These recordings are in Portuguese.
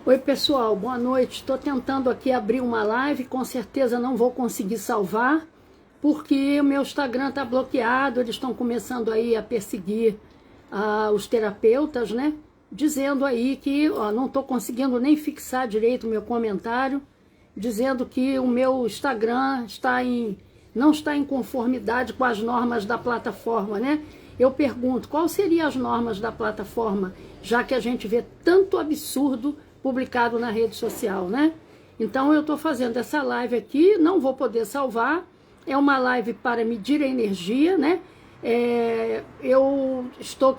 Oi pessoal, boa noite. Estou tentando aqui abrir uma live, com certeza não vou conseguir salvar, porque o meu Instagram está bloqueado, eles estão começando aí a perseguir os terapeutas, né? Dizendo aí que não estou conseguindo nem fixar direito o meu comentário, dizendo que o meu Instagram não está em conformidade com as normas da plataforma, né? Eu pergunto, quais seriam as normas da plataforma, já que a gente vê tanto absurdo publicado na rede social, né? Então eu estou fazendo essa live aqui, não vou poder salvar, é uma live para medir a energia, né? Eu estou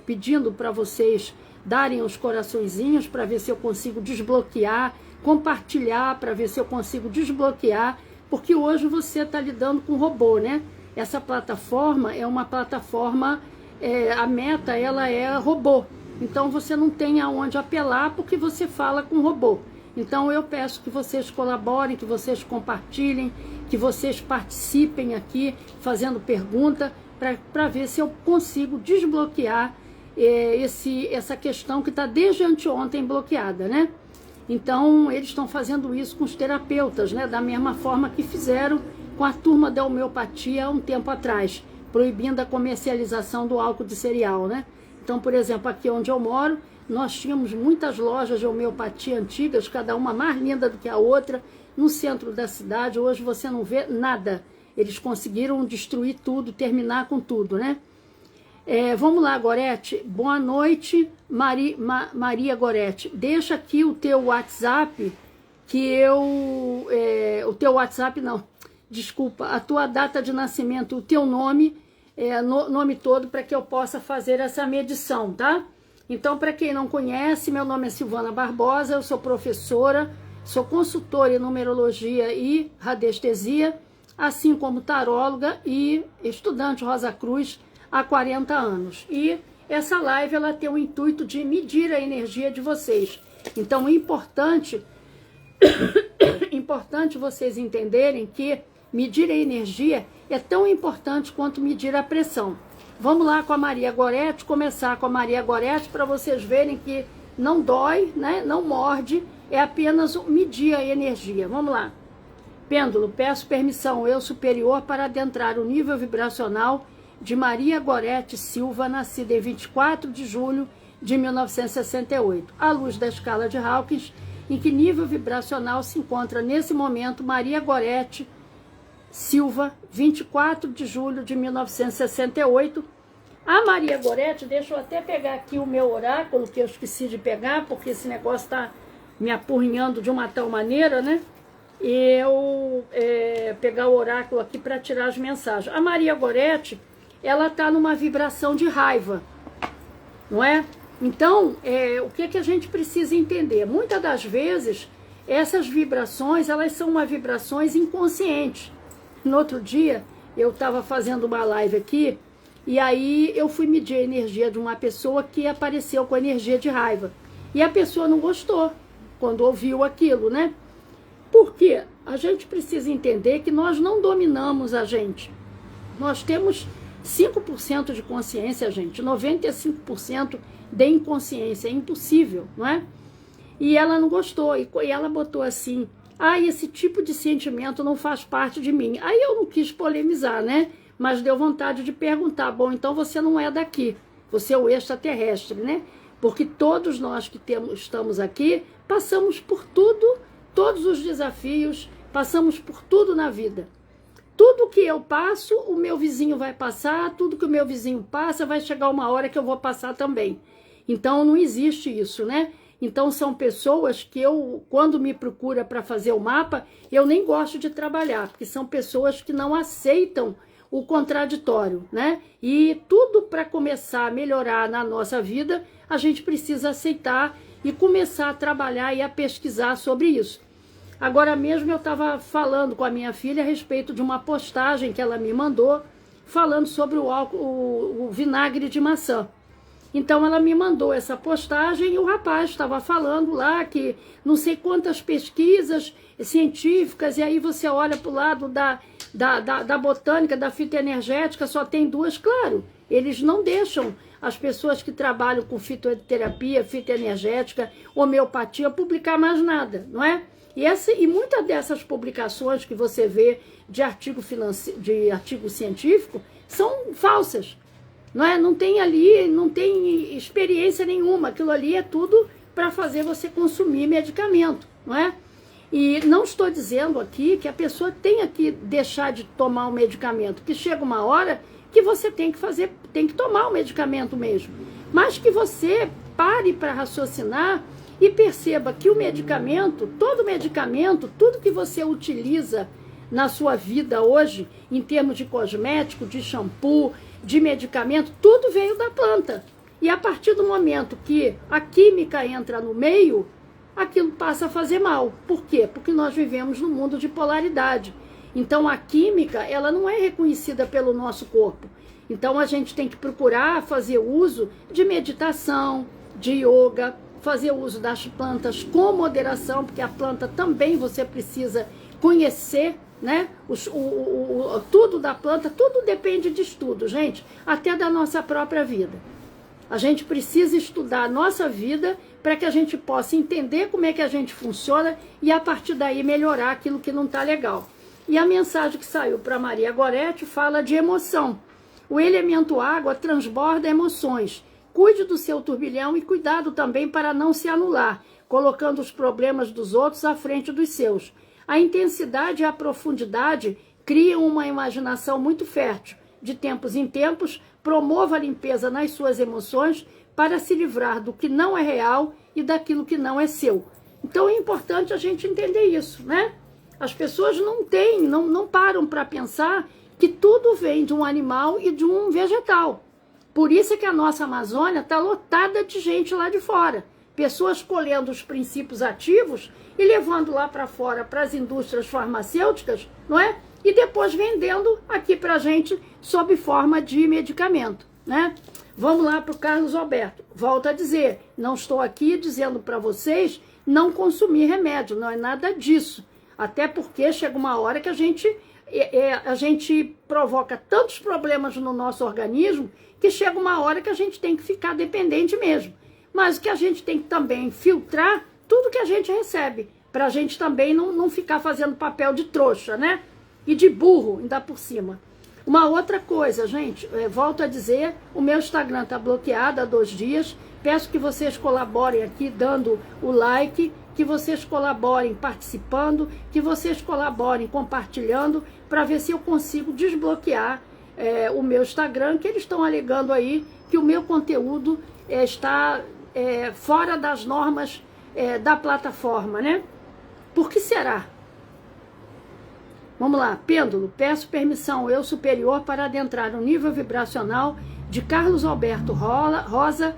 pedindo para vocês darem os coraçõezinhos para ver se eu consigo desbloquear, compartilhar para ver se eu consigo desbloquear, porque hoje você está lidando com robô, né? Essa plataforma é uma plataforma, a meta ela é robô, então você não tem aonde apelar porque você fala com robô. Então eu peço que vocês colaborem, que vocês compartilhem, que vocês participem aqui fazendo pergunta para ver se eu consigo desbloquear essa questão que está desde anteontem bloqueada, né? Então eles estão fazendo isso com os terapeutas, né? Da mesma forma que fizeram com a turma da homeopatia há um tempo atrás, proibindo a comercialização do álcool de cereal, né? Então, por exemplo, aqui onde eu moro, nós tínhamos muitas lojas de homeopatia antigas, cada uma mais linda do que a outra, no centro da cidade. Hoje você não vê nada. Eles conseguiram destruir tudo, terminar com tudo, né? Vamos lá, Gorete. Boa noite, Maria Gorete. Deixa aqui o teu WhatsApp, o teu WhatsApp não, desculpa, a tua data de nascimento, o teu nome, nome todo, para que eu possa fazer essa medição, tá? Então, para quem não conhece, meu nome é Silvana Barbosa, eu sou professora, sou consultora em numerologia e radiestesia, assim como taróloga e estudante Rosa Cruz há 40 anos. E essa live ela tem o intuito de medir a energia de vocês. Então, é importante vocês entenderem que medir a energia é tão importante quanto medir a pressão. Vamos lá com a Maria Gorete, começar com a Maria Gorete para vocês verem que não dói, né? Não morde, é apenas medir a energia. Vamos lá. Pêndulo, peço permissão, eu superior, para adentrar o nível vibracional de Maria Gorete Silva, nascida em 24 de julho de 1968, à luz da escala de Hawkins, em que nível vibracional se encontra nesse momento Maria Gorete Silva, 24 de julho de 1968. A Maria Gorete, deixa eu até pegar aqui o meu oráculo, que eu esqueci de pegar, porque esse negócio está me apurrinhando de uma tal maneira, né? Eu pegar o oráculo aqui para tirar as mensagens. A Maria Gorete, ela está numa vibração de raiva, não é? Então, o que a gente precisa entender? Muitas das vezes, essas vibrações, elas são vibrações inconscientes. No outro dia, eu estava fazendo uma live aqui, e aí eu fui medir a energia de uma pessoa que apareceu com energia de raiva. E a pessoa não gostou quando ouviu aquilo, né? Por quê? A gente precisa entender que nós não dominamos a gente. Nós temos 5% de consciência, gente, 95% de inconsciência, é impossível, não é? E ela não gostou, e ela botou assim, esse tipo de sentimento não faz parte de mim. Aí eu não quis polemizar, né? Mas deu vontade de perguntar, bom, então você não é daqui, você é o extraterrestre, né? Porque todos nós que estamos aqui, passamos por tudo, todos os desafios, passamos por tudo na vida. Tudo que eu passo, o meu vizinho vai passar, tudo que o meu vizinho passa, vai chegar uma hora que eu vou passar também. Então não existe isso, né? Então são pessoas que quando me procura para fazer o mapa, eu nem gosto de trabalhar, porque são pessoas que não aceitam o contraditório, né? E tudo para começar a melhorar na nossa vida, a gente precisa aceitar e começar a trabalhar e a pesquisar sobre isso. Agora mesmo eu estava falando com a minha filha a respeito de uma postagem que ela me mandou, falando sobre o vinagre de maçã. Então ela me mandou essa postagem e o rapaz estava falando lá que não sei quantas pesquisas científicas, e aí você olha para o lado da botânica, da fitoenergética, só tem 2, claro. Eles não deixam as pessoas que trabalham com fitoterapia, fitoenergética, homeopatia, publicar mais nada, não é? E muitas dessas publicações que você vê de artigo científico são falsas, não é? Não tem ali, não tem experiência nenhuma, aquilo ali é tudo para fazer você consumir medicamento, não é? E não estou dizendo aqui que a pessoa tenha que deixar de tomar o medicamento, que chega uma hora que você tem que tomar o medicamento mesmo, mas que você pare para raciocinar e perceba que o medicamento, tudo que você utiliza na sua vida hoje, em termos de cosmético, de shampoo, de medicamento, tudo veio da planta. E a partir do momento que a química entra no meio, aquilo passa a fazer mal. Por quê? Porque nós vivemos num mundo de polaridade. Então a química, ela não é reconhecida pelo nosso corpo. Então a gente tem que procurar fazer uso de meditação, de yoga, fazer uso das plantas com moderação, porque a planta também você precisa conhecer, né? Tudo da planta, tudo depende de estudo, gente, até da nossa própria vida. A gente precisa estudar a nossa vida para que a gente possa entender como é que a gente funciona e a partir daí melhorar aquilo que não está legal. E a mensagem que saiu para Maria Gorete fala de emoção. O elemento água transborda emoções. Cuide do seu turbilhão e cuidado também para não se anular, colocando os problemas dos outros à frente dos seus. A intensidade e a profundidade criam uma imaginação muito fértil. De tempos em tempos, promova a limpeza nas suas emoções para se livrar do que não é real e daquilo que não é seu. Então é importante a gente entender isso, né? As pessoas não param para pensar que tudo vem de um animal e de um vegetal. Por isso é que a nossa Amazônia está lotada de gente lá de fora. Pessoas colhendo os princípios ativos e levando lá para fora para as indústrias farmacêuticas, não é? E depois vendendo aqui para a gente sob forma de medicamento, né? Vamos lá para o Carlos Alberto. Volto a dizer, não estou aqui dizendo para vocês não consumir remédio, não é nada disso. Até porque chega uma hora que a gente provoca tantos problemas no nosso organismo que chega uma hora que a gente tem que ficar dependente mesmo. Mas que a gente tem que também filtrar tudo que a gente recebe, para a gente também não ficar fazendo papel de trouxa, né? E de burro, ainda por cima. Uma outra coisa, gente, volto a dizer, o meu Instagram está bloqueado há 2 dias, peço que vocês colaborem aqui dando o like, que vocês colaborem participando, que vocês colaborem compartilhando, para ver se eu consigo desbloquear o meu Instagram, que eles estão alegando aí que o meu conteúdo está fora das normas da plataforma, né? Por que será? Vamos lá, pêndulo, peço permissão ao eu superior para adentrar no nível vibracional de Carlos Alberto Rosa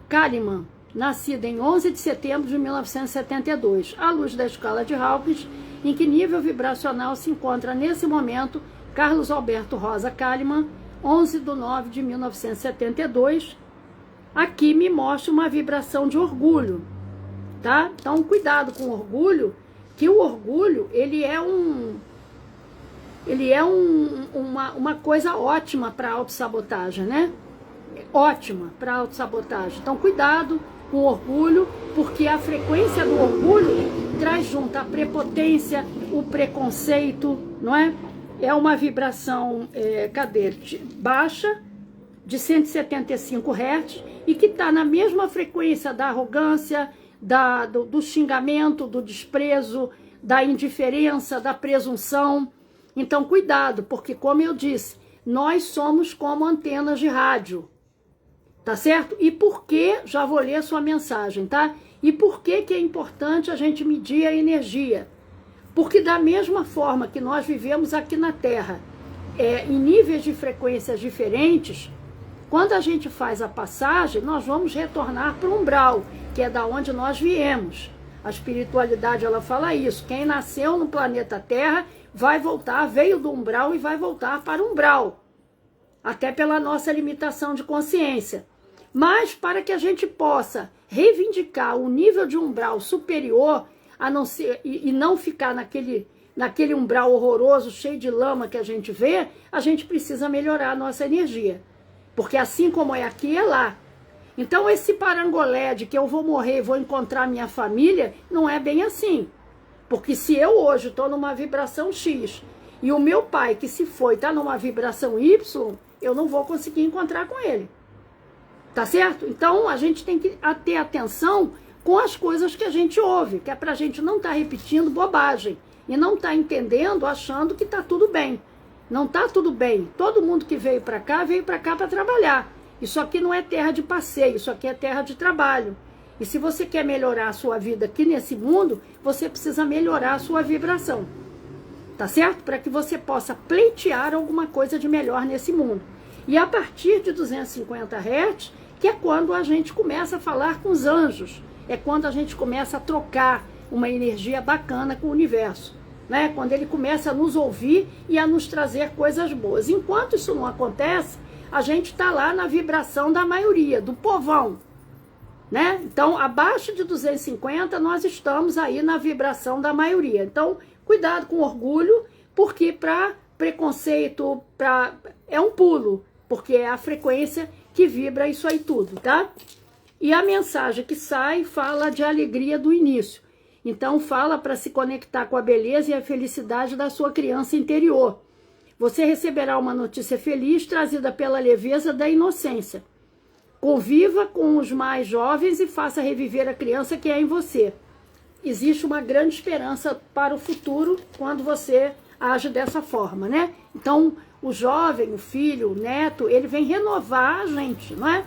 Kalimann, nascida em 11 de setembro de 1972, à luz da escala de Hawkins, em que nível vibracional se encontra nesse momento Carlos Alberto Rosa Kalimann, 11 de 9 de 1972, aqui me mostra uma vibração de orgulho, tá? Então, cuidado com o orgulho, que o orgulho, ele é uma coisa ótima para autossabotagem, né? Ótima para autossabotagem. Então, cuidado com o orgulho, porque a frequência do orgulho traz junto a prepotência, o preconceito, não é? É uma vibração, baixa, de 175 Hz, e que está na mesma frequência da arrogância, do xingamento, do desprezo, da indiferença, da presunção. Então, cuidado, porque, como eu disse, nós somos como antenas de rádio, tá certo? E por que, já vou ler a sua mensagem, tá? E por que é importante a gente medir a energia? Porque da mesma forma que nós vivemos aqui na Terra, em níveis de frequências diferentes, quando a gente faz a passagem, nós vamos retornar para o umbral, que é da onde nós viemos. A espiritualidade, ela fala isso. Quem nasceu no planeta Terra vai voltar, veio do umbral e vai voltar para o umbral. Até pela nossa limitação de consciência. Mas para que a gente possa reivindicar o nível de umbral superior, a não ser, e não ficar naquele umbral horroroso, cheio de lama que a gente vê, a gente precisa melhorar a nossa energia. Porque assim como é aqui, é lá. Então esse parangolé de que eu vou morrer e vou encontrar minha família, não é bem assim. Porque se eu hoje estou numa vibração X e o meu pai que se foi está numa vibração Y, eu não vou conseguir encontrar com ele. Tá certo? Então a gente tem que ter atenção com as coisas que a gente ouve, que é pra gente não estar repetindo bobagem e não estar entendendo, achando que tá tudo bem. Não tá tudo bem. Todo mundo que veio para cá para trabalhar. Isso aqui não é terra de passeio, isso aqui é terra de trabalho. E se você quer melhorar a sua vida aqui nesse mundo, você precisa melhorar a sua vibração. Tá certo? Para que você possa pleitear alguma coisa de melhor nesse mundo. E a partir de 250 Hz, que é quando a gente começa a falar com os anjos. É quando a gente começa a trocar uma energia bacana com o universo. Né? Quando ele começa a nos ouvir e a nos trazer coisas boas. Enquanto isso não acontece, a gente está lá na vibração da maioria, do povão. Né? Então, abaixo de 250, nós estamos aí na vibração da maioria. Então, cuidado com orgulho, porque para preconceito, é um pulo, porque é a frequência que vibra isso aí tudo, tá? E a mensagem que sai fala de alegria do início. Então, fala para se conectar com a beleza e a felicidade da sua criança interior. Você receberá uma notícia feliz trazida pela leveza da inocência. Conviva com os mais jovens e faça reviver a criança que é em você. Existe uma grande esperança para o futuro quando você age dessa forma, né? Então, o jovem, o filho, o neto, ele vem renovar a gente, não é?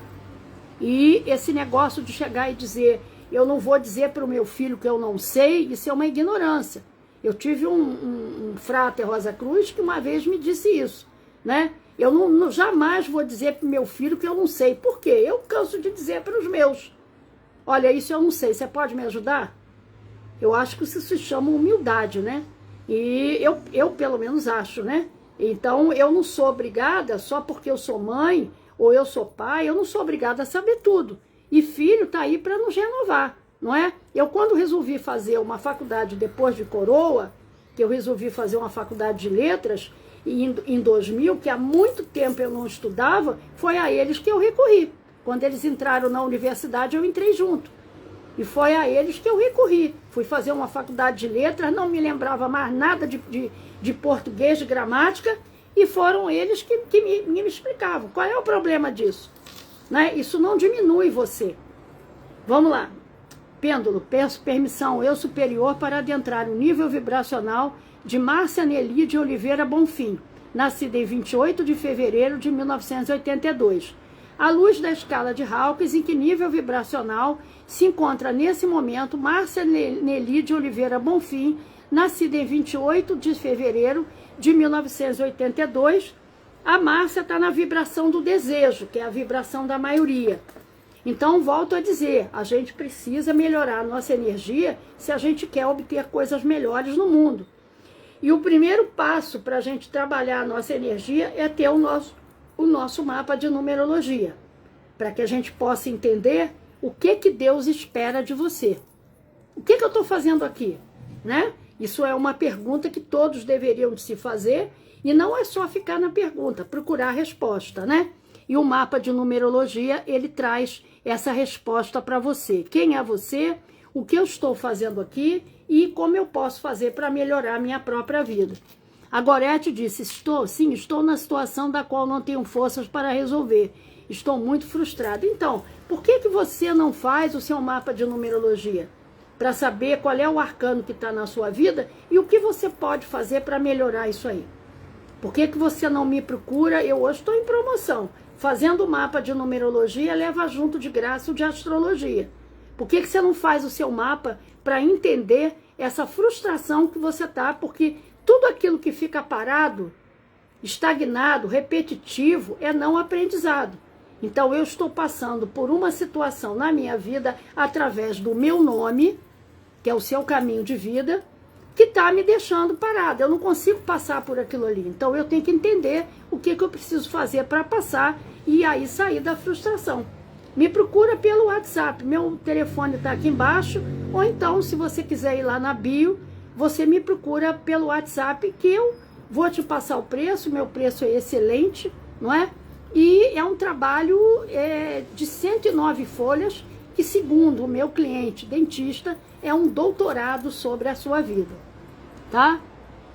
E esse negócio de chegar e dizer, eu não vou dizer para o meu filho que eu não sei, isso é uma ignorância. Eu tive um frater Rosa Cruz que uma vez me disse isso, né? Eu jamais vou dizer para o meu filho que eu não sei. Por quê? Eu canso de dizer para os meus. Olha, isso eu não sei, você pode me ajudar? Eu acho que isso se chama humildade, né? E eu pelo menos acho, né? Então, eu não sou obrigada, só porque eu sou mãe ou eu sou pai, eu não sou obrigada a saber tudo. E filho tá aí para nos renovar, não é? Eu, quando resolvi fazer uma faculdade depois de coroa, que eu resolvi fazer uma faculdade de letras, em 2000, que há muito tempo eu não estudava, foi a eles que eu recorri. Quando eles entraram na universidade, eu entrei junto. E foi a eles que eu recorri. Fui fazer uma faculdade de letras, não me lembrava mais nada de português, de gramática, e foram eles que me explicavam. Qual é o problema disso? Né? Isso não diminui você. Vamos lá. Pêndulo, peço permissão, eu superior, para adentrar o nível vibracional de Márcia Nelly de Oliveira Bonfim, nascida em 28 de fevereiro de 1982. À luz da escala de Hawkins, em que nível vibracional se encontra nesse momento Márcia Nelly de Oliveira Bonfim, nascida em 28 de fevereiro de 1982, a Márcia está na vibração do desejo, que é a vibração da maioria. Então, volto a dizer, a gente precisa melhorar a nossa energia se a gente quer obter coisas melhores no mundo. E o primeiro passo para a gente trabalhar a nossa energia é ter o nosso mapa de numerologia, para que a gente possa entender o que Deus espera de você. O que eu estou fazendo aqui? Né? Isso é uma pergunta que todos deveriam se fazer, e não é só ficar na pergunta, procurar a resposta, né? E o mapa de numerologia, ele traz essa resposta para você. Quem é você? O que eu estou fazendo aqui? E como eu posso fazer para melhorar a minha própria vida? A Gorete disse, estou na situação da qual não tenho forças para resolver. Estou muito frustrada. Então, por que você não faz o seu mapa de numerologia? Para saber qual é o arcano que está na sua vida e o que você pode fazer para melhorar isso aí. Por que você não me procura? Eu hoje estou em promoção. Fazendo o mapa de numerologia, leva junto de graça o de astrologia. Por que você não faz o seu mapa para entender essa frustração que você está? Porque tudo aquilo que fica parado, estagnado, repetitivo, é não aprendizado. Então, eu estou passando por uma situação na minha vida, através do meu nome, que é o seu caminho de vida, que está me deixando parada. Eu não consigo passar por aquilo ali. Então, eu tenho que entender o que eu preciso fazer para passar e aí sair da frustração. Me procura pelo WhatsApp. Meu telefone está aqui embaixo. Ou então, se você quiser ir lá na bio, você me procura pelo WhatsApp, que eu vou te passar o preço. Meu preço é excelente, não é? E é um trabalho de 109 folhas, que segundo o meu cliente dentista, é um doutorado sobre a sua vida, tá?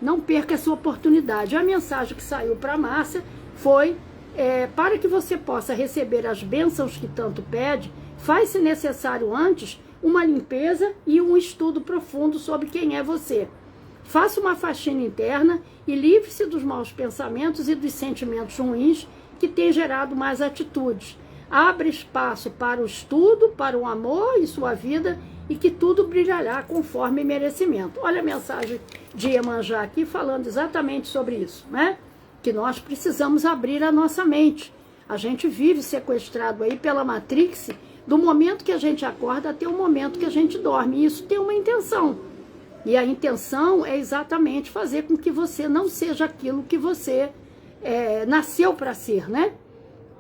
Não perca essa oportunidade. A mensagem que saiu para a Márcia foi, para que você possa receber as bênçãos que tanto pede, faz-se necessário antes uma limpeza e um estudo profundo sobre quem é você. Faça uma faxina interna e livre-se dos maus pensamentos e dos sentimentos ruins que têm gerado más atitudes. Abra espaço para o estudo, para o amor em sua vida e que tudo brilhará conforme merecimento. Olha a mensagem de Iemanjá aqui falando exatamente sobre isso, né? Que nós precisamos abrir a nossa mente. A gente vive sequestrado aí pela Matrix do momento que a gente acorda até o momento que a gente dorme. E isso tem uma intenção. E a intenção é exatamente fazer com que você não seja aquilo que você nasceu para ser, né?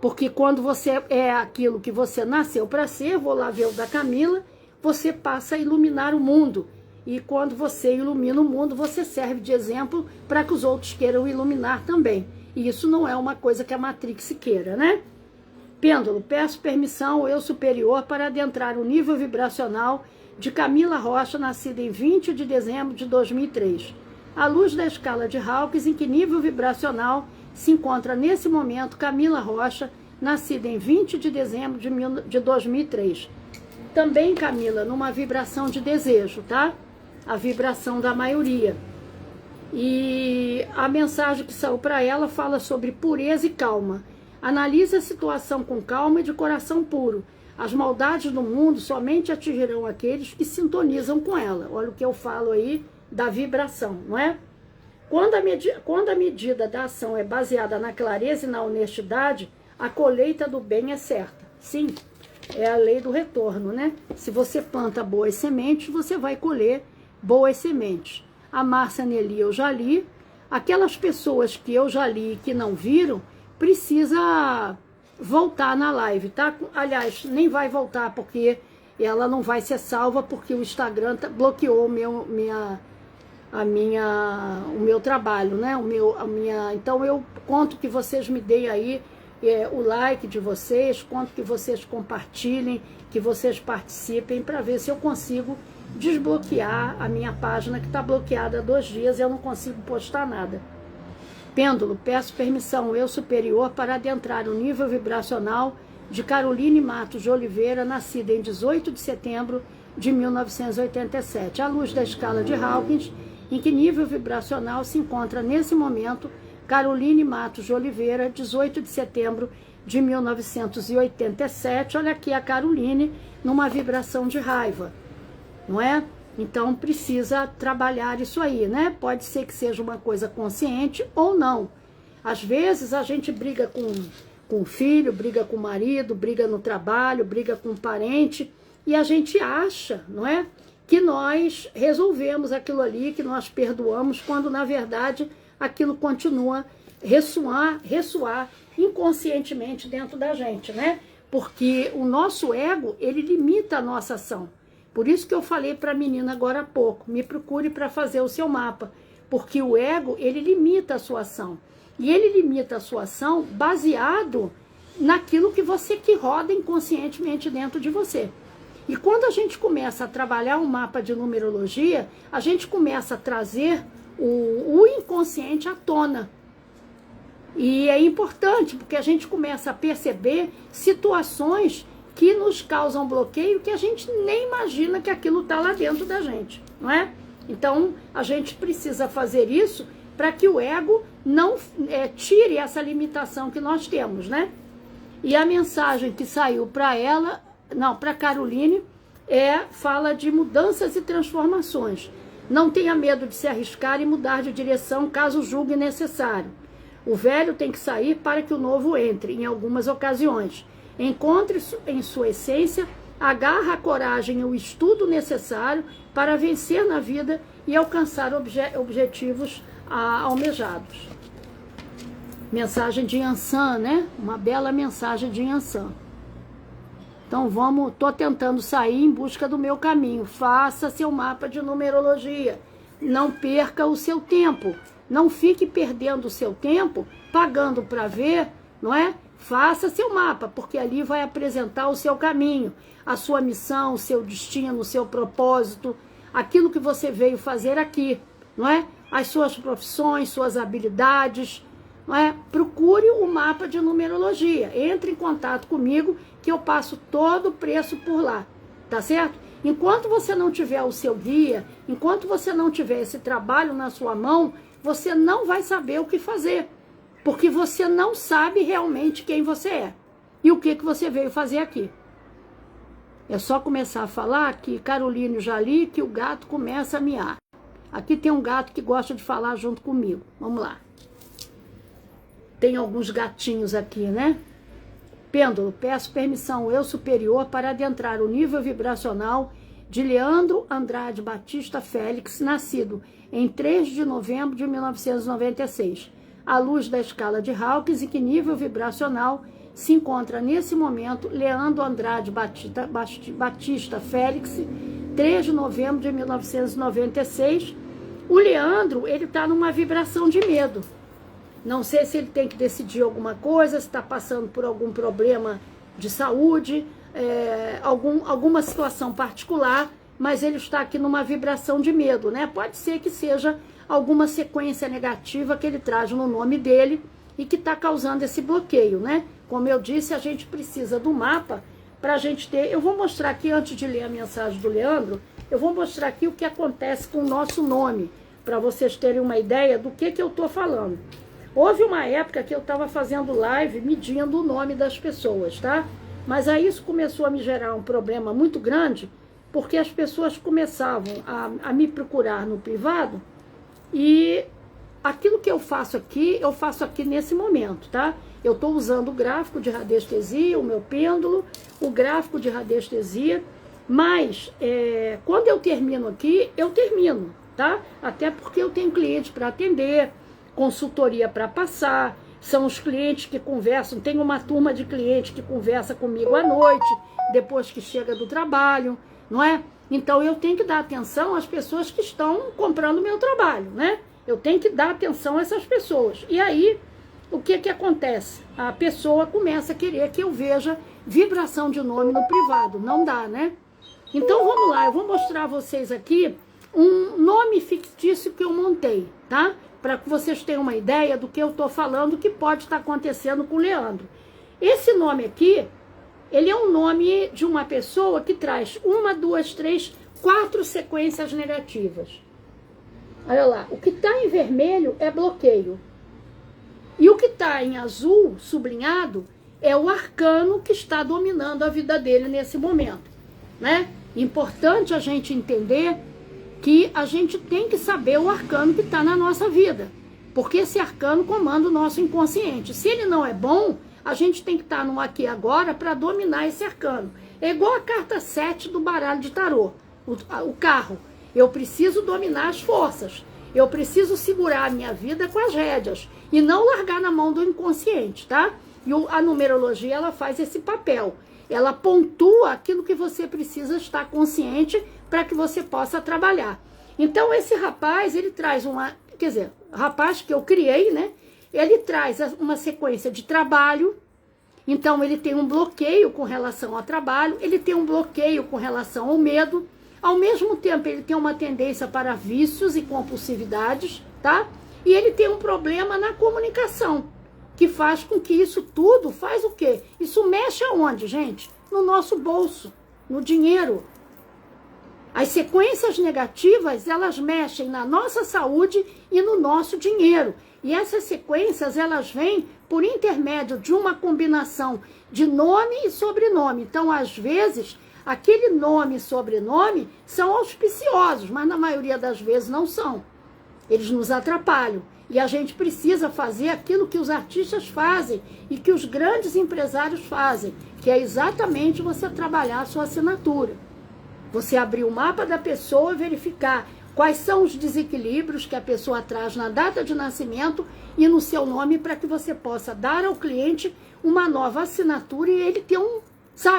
Porque quando você é aquilo que você nasceu para ser, vou lá ver o da Camila, você passa a iluminar o mundo. E quando você ilumina o mundo, você serve de exemplo para que os outros queiram iluminar também. E isso não é uma coisa que a Matrix queira, né? Pêndulo, peço permissão ao eu superior para adentrar o nível vibracional de Camila Rocha, nascida em 20 de dezembro de 2003. À luz da escala de Hawkins, em que nível vibracional se encontra nesse momento Camila Rocha, nascida em 20 de dezembro de 2003. Também, Camila, numa vibração de desejo, tá? A vibração da maioria. E a mensagem que saiu para ela fala sobre pureza e calma. Analise a situação com calma e de coração puro. As maldades do mundo somente atingirão aqueles que sintonizam com ela. Olha o que eu falo aí da vibração, não é? Quando a medida da ação é baseada na clareza e na honestidade, a colheita do bem é certa. Sim, é a lei do retorno, né? Se você planta boas sementes, você vai colher boas sementes. A Márcia Nelly eu já li. Aquelas pessoas que eu já li e que não viram, precisa voltar na live, tá? Aliás, nem vai voltar porque ela não vai ser salva porque o Instagram bloqueou o meu trabalho, né? Então eu conto que vocês me deem aí o like de vocês, conto que vocês compartilhem, que vocês participem para ver se eu consigo desbloquear a minha página que está bloqueada há 2 dias e eu não consigo postar nada. Pêndulo, peço permissão eu superior para adentrar o nível vibracional de Caroline Matos de Oliveira, nascida em 18 de setembro de 1987, à luz da escala de Hawkins, em que nível vibracional se encontra nesse momento Caroline Matos de Oliveira, 18 de setembro de 1987. Olha aqui a Caroline numa vibração de raiva, não é? Então precisa trabalhar isso aí, né? Pode ser que seja uma coisa consciente ou não. Às vezes a gente briga com o filho, briga com o marido, briga no trabalho, briga com um parente, e a gente acha, não é? Que nós resolvemos aquilo ali, que nós perdoamos, quando na verdade aquilo continua ressoar inconscientemente dentro da gente, né? Porque o nosso ego, ele limita a nossa ação. Por isso que eu falei para a menina agora há pouco, me procure para fazer o seu mapa, porque o ego, ele limita a sua ação. E ele limita a sua ação baseado naquilo que roda inconscientemente dentro de você. E quando a gente começa a trabalhar um mapa de numerologia, a gente começa a trazer o inconsciente à tona. E é importante, porque a gente começa a perceber situações que nos causam bloqueio, que a gente nem imagina que aquilo está lá dentro da gente, não é? Então, a gente precisa fazer isso para que o ego não tire essa limitação que nós temos, né? E a mensagem que saiu para ela, não, para Caroline, fala de mudanças e transformações. Não tenha medo de se arriscar e mudar de direção caso julgue necessário. O velho tem que sair para que o novo entre, em algumas ocasiões. Encontre em sua essência a garra, a coragem e o estudo necessário para vencer na vida e alcançar objetivos almejados. Mensagem de Yansan, né? Uma bela mensagem de Yansan. Então tô tentando sair em busca do meu caminho. Faça seu mapa de numerologia. Não perca o seu tempo. Não fique perdendo o seu tempo, pagando para ver, não é? Faça seu mapa, porque ali vai apresentar o seu caminho, a sua missão, o seu destino, o seu propósito, aquilo que você veio fazer aqui, não é? As suas profissões, suas habilidades, não é? Procure o mapa de numerologia, entre em contato comigo que eu passo todo o preço por lá, tá certo? Enquanto você não tiver o seu guia, enquanto você não tiver esse trabalho na sua mão, você não vai saber o que fazer, porque você não sabe realmente quem você é e o que você veio fazer aqui. É só começar a falar que Caroline já li que o gato começa a miar. Aqui tem um gato que gosta de falar junto comigo. Vamos lá. Tem alguns gatinhos aqui, né? Pêndulo, peço permissão eu superior para adentrar o nível vibracional de Leandro Andrade Batista Félix, nascido em 3 de novembro de 1996, à luz da escala de Hawkins, e que nível vibracional se encontra nesse momento Leandro Andrade Batista Félix, 3 de novembro de 1996. O Leandro, ele está numa vibração de medo. Não sei se ele tem que decidir alguma coisa, se está passando por algum problema de saúde, alguma situação particular, mas ele está aqui numa vibração de medo, né? Pode ser que seja alguma sequência negativa que ele traz no nome dele e que está causando esse bloqueio, né? Como eu disse, a gente precisa do mapa para a gente ter... Eu vou mostrar aqui, antes de ler a mensagem do Leandro, eu vou mostrar aqui o que acontece com o nosso nome, para vocês terem uma ideia do que eu estou falando. Houve uma época que eu estava fazendo live medindo o nome das pessoas, tá? Mas aí isso começou a me gerar um problema muito grande, porque as pessoas começavam a me procurar no privado e aquilo que eu faço aqui nesse momento, tá? Eu estou usando o gráfico de radiestesia, o meu pêndulo, o gráfico de radiestesia, mas quando eu termino aqui, eu termino, tá? Até porque eu tenho cliente para atender, consultoria para passar, são os clientes que conversam, tem uma turma de clientes que conversa comigo à noite, depois que chega do trabalho, não é? Então eu tenho que dar atenção às pessoas que estão comprando o meu trabalho, né? Eu tenho que dar atenção a essas pessoas. E aí, o que acontece? A pessoa começa a querer que eu veja vibração de nome no privado. Não dá, né? Então vamos lá, eu vou mostrar a vocês aqui um nome fictício que eu montei, tá? Para que vocês tenham uma ideia do que eu estou falando, que pode estar acontecendo com o Leandro. Esse nome aqui, ele é um nome de uma pessoa que traz 1, 2, 3, 4 sequências negativas. Olha lá, o que está em vermelho é bloqueio. E o que está em azul, sublinhado, é o arcano que está dominando a vida dele nesse momento, né? Importante a gente entender que a gente tem que saber o arcano que está na nossa vida, porque esse arcano comanda o nosso inconsciente. Se ele não é bom, a gente tem que estar no aqui e agora para dominar esse arcano. É igual a carta 7 do baralho de tarô, o carro. Eu preciso dominar as forças, eu preciso segurar a minha vida com as rédeas e não largar na mão do inconsciente, tá? E a numerologia, ela faz esse papel. Ela pontua aquilo que você precisa estar consciente para que você possa trabalhar. Então, esse rapaz, ele traz rapaz que eu criei, né? Ele traz uma sequência de trabalho. Então, ele tem um bloqueio com relação ao trabalho, ele tem um bloqueio com relação ao medo. Ao mesmo tempo, ele tem uma tendência para vícios e compulsividades, tá? E ele tem um problema na comunicação, que faz com que isso tudo faz o quê? Isso mexe aonde, gente? No nosso bolso, no dinheiro. As sequências negativas, elas mexem na nossa saúde e no nosso dinheiro. E essas sequências, elas vêm por intermédio de uma combinação de nome e sobrenome. Então, às vezes, aquele nome e sobrenome são auspiciosos, mas na maioria das vezes não são. Eles nos atrapalham. E a gente precisa fazer aquilo que os artistas fazem e que os grandes empresários fazem, que é exatamente você trabalhar a sua assinatura. Você abrir o mapa da pessoa, verificar quais são os desequilíbrios que a pessoa traz na data de nascimento e no seu nome, para que você possa dar ao cliente uma nova assinatura e ele ter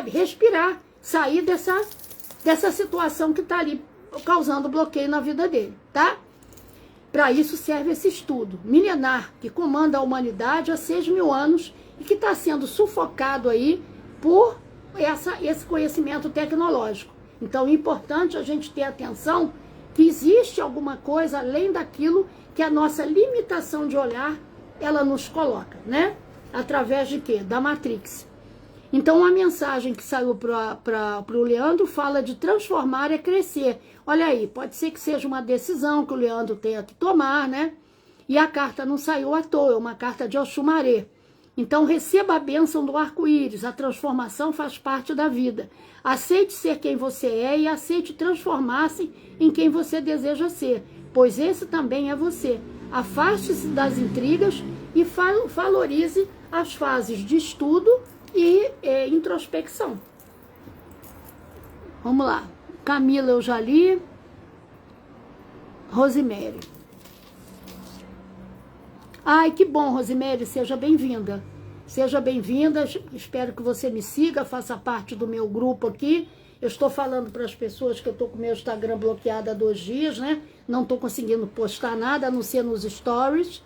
respirar, sair dessa situação que está ali causando bloqueio na vida dele, tá? Para isso serve esse estudo milenar que comanda a humanidade há 6.000 anos e que está sendo sufocado aí por esse conhecimento tecnológico. Então é importante a gente ter atenção que existe alguma coisa além daquilo que a nossa limitação de olhar ela nos coloca, né? Através de quê? Da Matrix. Então a mensagem que saiu para o Leandro fala de transformar é crescer. Olha aí, pode ser que seja uma decisão que o Leandro tenha que tomar, né? E a carta não saiu à toa, é uma carta de Oxumaré. Então receba a bênção do arco-íris, a transformação faz parte da vida. Aceite ser quem você é e aceite transformar-se em quem você deseja ser, pois esse também é você. Afaste-se das intrigas e valorize as fases de estudo e introspecção. Vamos lá. Camila eu já li. Rosemary. Ai, que bom, Rosemary, seja bem-vinda. Seja bem-vinda, espero que você me siga, faça parte do meu grupo aqui. Eu estou falando para as pessoas que eu estou com o meu Instagram bloqueado há 2 dias, né? Não estou conseguindo postar nada, a não ser nos stories.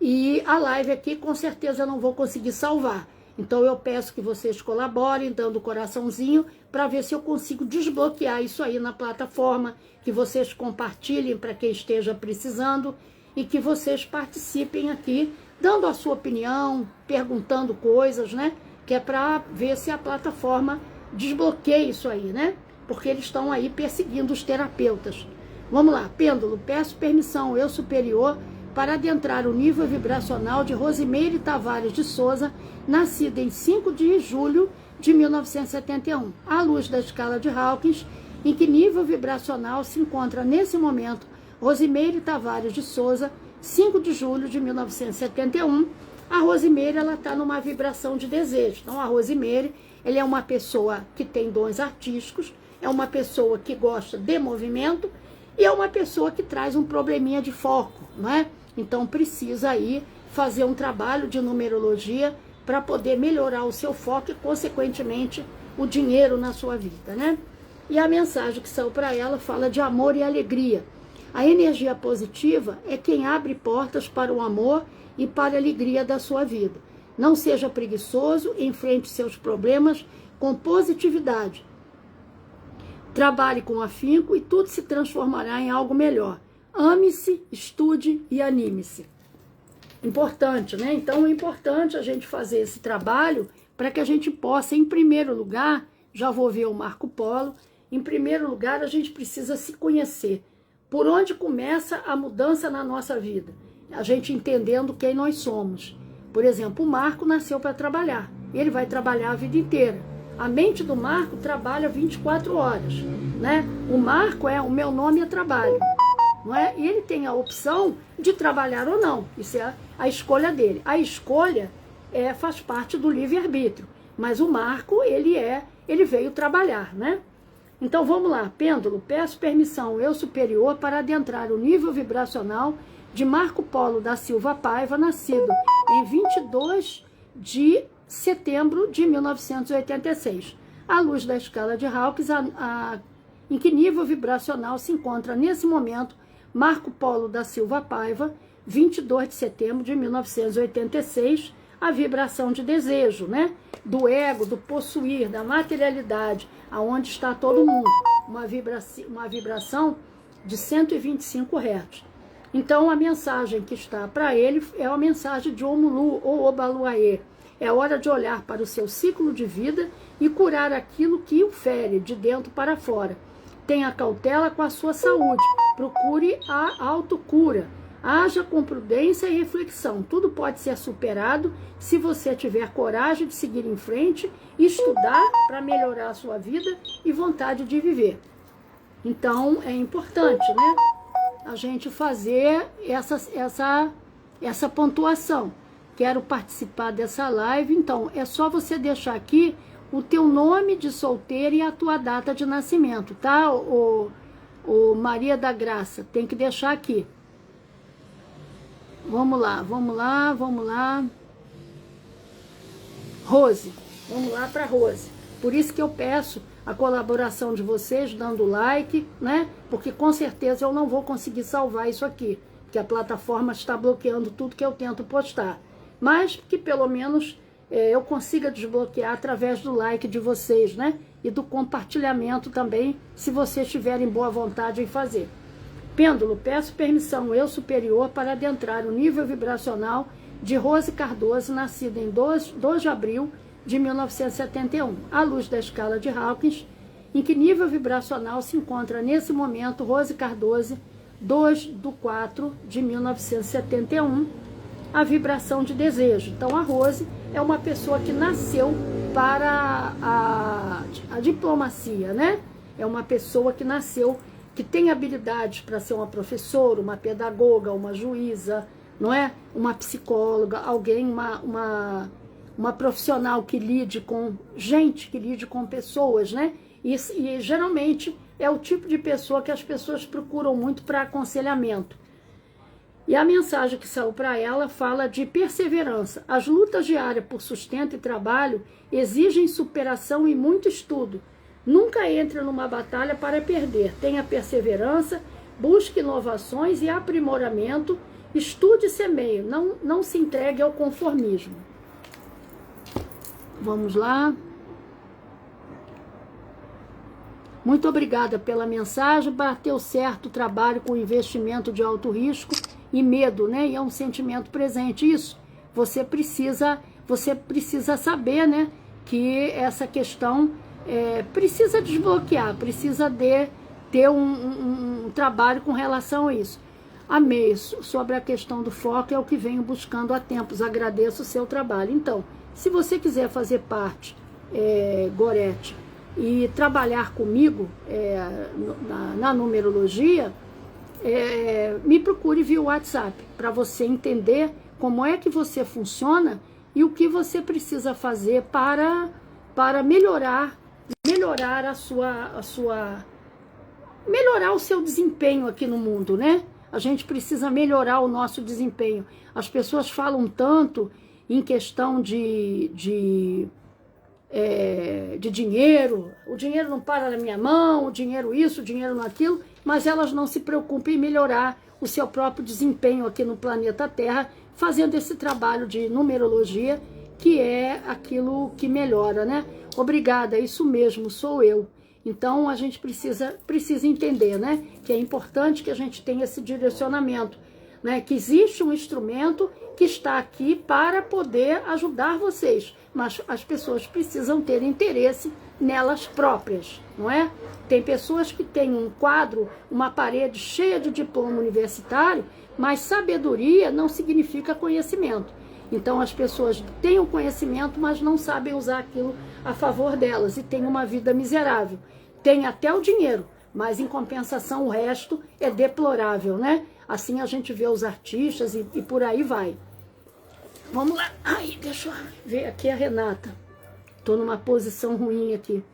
E a live aqui, com certeza, eu não vou conseguir salvar. Então, eu peço que vocês colaborem, dando coraçãozinho, para ver se eu consigo desbloquear isso aí na plataforma, que vocês compartilhem para quem esteja precisando e que vocês participem aqui, dando a sua opinião, perguntando coisas, né? Que é para ver se a plataforma desbloqueia isso aí, né? Porque eles estão aí perseguindo os terapeutas. Vamos lá, pêndulo, peço permissão, eu superior, para adentrar o nível vibracional de Rosimeire Tavares de Souza, nascida em 5 de julho de 1971, à luz da escala de Hawkins, em que nível vibracional se encontra nesse momento Rosimeire Tavares de Souza, 5 de julho de 1971. A Rosimeire, ela está numa vibração de desejo. Então, a Rosimeire, ela é uma pessoa que tem dons artísticos, é uma pessoa que gosta de movimento e é uma pessoa que traz um probleminha de foco, não é? Então, precisa aí fazer um trabalho de numerologia para poder melhorar o seu foco e, consequentemente, o dinheiro na sua vida, né? E a mensagem que saiu para ela fala de amor e alegria. A energia positiva é quem abre portas para o amor e para a alegria da sua vida. Não seja preguiçoso, enfrente seus problemas com positividade. Trabalhe com afinco e tudo se transformará em algo melhor. Ame-se, estude e anime-se. Importante, né? Então é importante a gente fazer esse trabalho para que a gente possa, em primeiro lugar, já vou ver o Marco Polo, em primeiro lugar a gente precisa se conhecer. Por onde começa a mudança na nossa vida? A gente entendendo quem nós somos. Por exemplo, o Marco nasceu para trabalhar. Ele vai trabalhar a vida inteira. A mente do Marco trabalha 24 horas. Né? O Marco o meu nome é trabalho. Não é? E ele tem a opção de trabalhar ou não. Isso é a escolha dele. A escolha faz parte do livre-arbítrio. Mas o Marco, ele veio trabalhar, né? Então vamos lá, pêndulo, peço permissão, eu superior, para adentrar o nível vibracional de Marco Polo da Silva Paiva, nascido em 22 de setembro de 1986. À luz da escala de Hawkins, em que nível vibracional se encontra nesse momento Marco Polo da Silva Paiva, 22 de setembro de 1986, a vibração de desejo, né? Do ego, do possuir, da materialidade, aonde está todo mundo. Uma vibração de 125 Hz. Então, a mensagem que está para ele é a mensagem de Omulu ou Obaluaê. É hora de olhar para o seu ciclo de vida e curar aquilo que o fere, de dentro para fora. Tenha cautela com a sua saúde. Procure a autocura. Haja com prudência e reflexão. Tudo pode ser superado se você tiver coragem de seguir em frente, estudar para melhorar a sua vida e vontade de viver. Então, é importante, né? A gente fazer essa pontuação. Quero participar dessa live, então é só você deixar aqui o teu nome de solteiro e a tua data de nascimento, tá? O Maria da Graça, tem que deixar aqui. Vamos lá. Rose, vamos lá para Rose. Por isso que eu peço a colaboração de vocês, dando like, né? Porque com certeza eu não vou conseguir salvar isso aqui. que a plataforma está bloqueando tudo que eu tento postar. Mas que pelo menos eu consiga desbloquear através do like de vocês, né? E do compartilhamento também, se vocês tiverem boa vontade em fazer. Pêndulo, peço permissão eu superior para adentrar o nível vibracional de Rose Cardoso, nascida em 2 de abril de 1971, à luz da escala de Hawkins, em que nível vibracional se encontra nesse momento Rose Cardoso, 2/4 de 1971, a vibração de desejo. Então a Rose é uma pessoa que nasceu para a diplomacia, né? É uma pessoa que nasceu, que tem habilidades para ser uma professora, uma pedagoga, uma juíza, não é? Uma psicóloga, alguém, uma profissional que lide com gente, que lide com pessoas, né? E geralmente é o tipo de pessoa que as pessoas procuram muito para aconselhamento. E a mensagem que saiu para ela fala de perseverança. As lutas diárias por sustento e trabalho exigem superação e muito estudo. Nunca entre numa batalha para perder. Tenha perseverança, busque inovações e aprimoramento, estude e semeie. Não se entregue ao conformismo. Vamos lá. Muito obrigada pela mensagem. Bateu certo o trabalho com investimento de alto risco e medo, né? E é um sentimento presente. Isso você precisa saber, né? Que essa questão precisa desbloquear, precisa ter um trabalho com relação a isso. Amei sobre a questão do foco, é o que venho buscando há tempos. Agradeço o seu trabalho. Então, se você quiser fazer parte, Gorete, e trabalhar comigo na numerologia, me procure via WhatsApp, para você entender como é que você funciona e o que você precisa fazer para melhorar melhorar o seu desempenho aqui no mundo, né? A gente precisa melhorar o nosso desempenho. As pessoas falam tanto em questão de dinheiro, o dinheiro não para na minha mão, o dinheiro isso, o dinheiro naquilo, mas elas não se preocupam em melhorar o seu próprio desempenho aqui no planeta Terra, fazendo esse trabalho de numerologia, que é aquilo que melhora, né? Obrigada, isso mesmo, sou eu. Então a gente precisa entender, né? Que é importante que a gente tenha esse direcionamento, né? Que existe um instrumento que está aqui para poder ajudar vocês, mas as pessoas precisam ter interesse nelas próprias, não é? Tem pessoas que têm um quadro, uma parede cheia de diploma universitário, mas sabedoria não significa conhecimento. Então as pessoas têm o conhecimento, mas não sabem usar aquilo a favor delas e têm uma vida miserável. Tem até o dinheiro, mas em compensação o resto é deplorável, né? Assim a gente vê os artistas e por aí vai. Vamos lá. Ai, deixa eu ver aqui a Renata. Estou numa posição ruim aqui.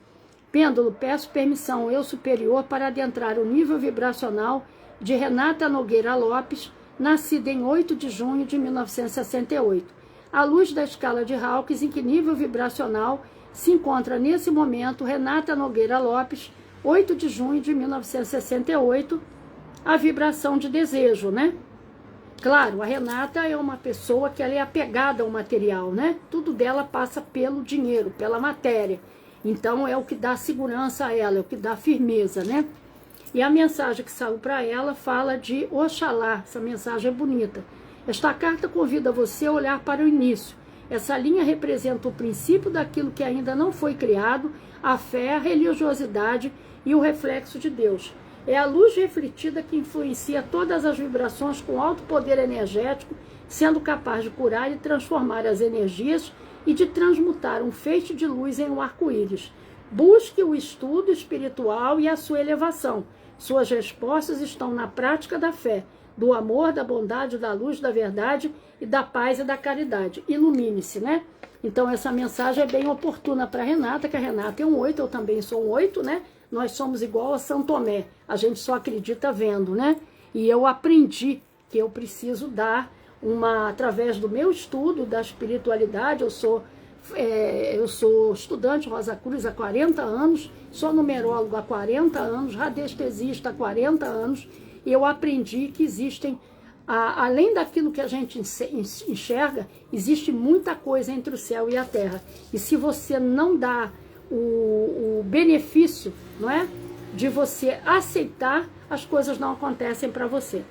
Pêndulo, peço permissão eu superior para adentrar o nível vibracional de Renata Nogueira Lopes, nascida em 8 de junho de 1968. À luz da escala de Hawkins, em que nível vibracional se encontra nesse momento Renata Nogueira Lopes, 8 de junho de 1968, a vibração de desejo, né? Claro, a Renata é uma pessoa que ela é apegada ao material, né? Tudo dela passa pelo dinheiro, pela matéria. Então é o que dá segurança a ela, é o que dá firmeza, né? E a mensagem que saiu para ela fala de Oxalá. Essa mensagem é bonita. Esta carta convida você a olhar para o início. Essa linha representa o princípio daquilo que ainda não foi criado, a fé, a religiosidade e o reflexo de Deus. É a luz refletida que influencia todas as vibrações com alto poder energético, sendo capaz de curar e transformar as energias e de transmutar um feixe de luz em um arco-íris. Busque o estudo espiritual e a sua elevação. Suas respostas estão na prática da fé, do amor, da bondade, da luz, da verdade e da paz e da caridade. Ilumine-se, né? Então essa mensagem é bem oportuna para a Renata, que a Renata é um 8, eu também sou um 8, né? Nós somos igual a São Tomé, a gente só acredita vendo, né? E eu aprendi que eu preciso dar através do meu estudo da espiritualidade, eu sou estudante Rosa Cruz há 40 anos, sou numerólogo há 40 anos, radiestesista há 40 anos, e eu aprendi que existem Além daquilo que a gente enxerga, existe muita coisa entre o céu e a terra. E se você não dá o benefício, não é, de você aceitar, as coisas não acontecem para você.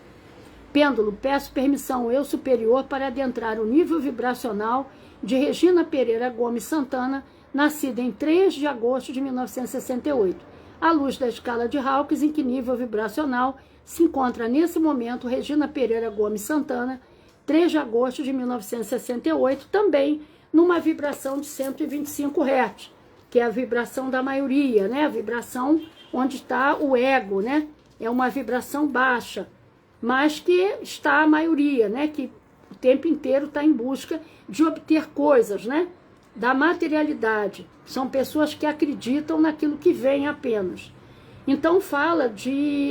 Pêndulo, peço permissão ao eu superior para adentrar o nível vibracional de Regina Pereira Gomes Santana, nascida em 3 de agosto de 1968, à luz da escala de Hawkins, em que nível vibracional se encontra nesse momento Regina Pereira Gomes Santana, 3 de agosto de 1968, também numa vibração de 125 Hz, que é a vibração da maioria, né? A vibração onde está o ego, né? É uma vibração baixa, mas que está a maioria, né? Que o tempo inteiro está em busca de obter coisas, né? Da materialidade. São pessoas que acreditam naquilo que vem apenas. Então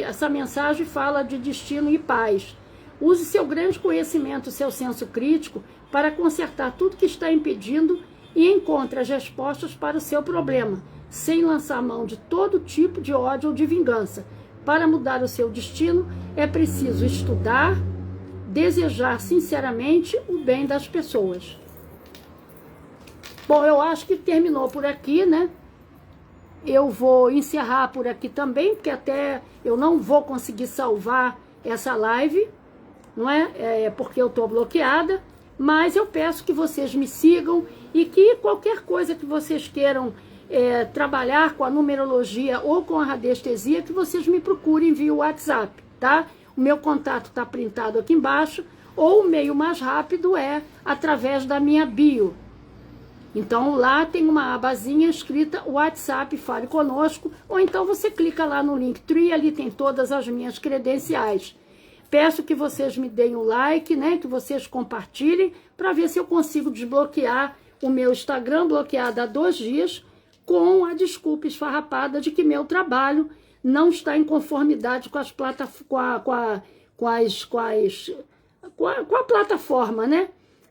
essa mensagem fala de destino e paz. Use seu grande conhecimento, seu senso crítico para consertar tudo que está impedindo e encontre as respostas para o seu problema, sem lançar mão de todo tipo de ódio ou de vingança. Para mudar o seu destino, é preciso estudar, desejar sinceramente o bem das pessoas. Bom, eu acho que terminou por aqui, né? Eu vou encerrar por aqui também, porque até eu não vou conseguir salvar essa live, não é? Porque eu estou bloqueada, mas eu peço que vocês me sigam e que qualquer coisa que vocês queiram trabalhar com a numerologia ou com a radiestesia, que vocês me procurem via WhatsApp, tá? O meu contato está printado aqui embaixo, ou o meio mais rápido é através da minha bio. Então lá tem uma abazinha escrita WhatsApp, fale conosco, ou então você clica lá no Linktree, ali tem todas as minhas credenciais. Peço que vocês me deem um like, né, que vocês compartilhem, para ver se eu consigo desbloquear o meu Instagram, bloqueado há 2 dias, com a desculpa esfarrapada de que meu trabalho não está em conformidade com as com a plataforma, né?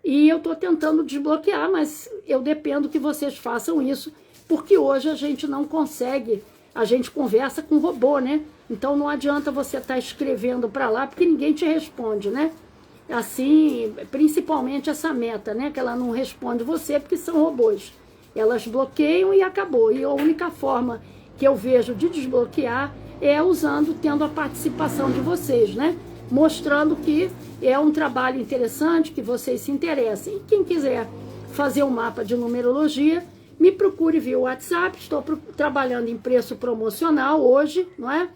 E eu estou tentando desbloquear, mas eu dependo que vocês façam isso, porque hoje a gente não consegue, a gente conversa com robô, né? Então não adianta você estar escrevendo para lá, porque ninguém te responde, né? Assim, principalmente essa Meta, né? Que ela não responde você, porque são robôs. Elas bloqueiam e acabou. E a única forma que eu vejo de desbloquear é tendo a participação de vocês, né? Mostrando que é um trabalho interessante, que vocês se interessem. E quem quiser fazer um mapa de numerologia, me procure via WhatsApp. Estou trabalhando em preço promocional hoje, não é?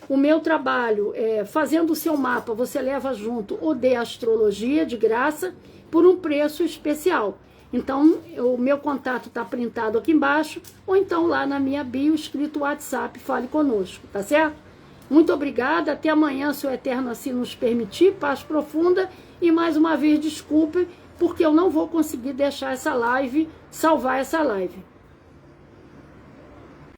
O meu trabalho é fazendo o seu mapa, você leva junto o de astrologia de graça por um preço especial. Então, o meu contato está printado aqui embaixo, ou então lá na minha bio, escrito WhatsApp, fale conosco, tá certo? Muito obrigada, até amanhã, se o Eterno assim nos permitir, paz profunda, e mais uma vez desculpe, porque eu não vou conseguir deixar essa live, salvar essa live.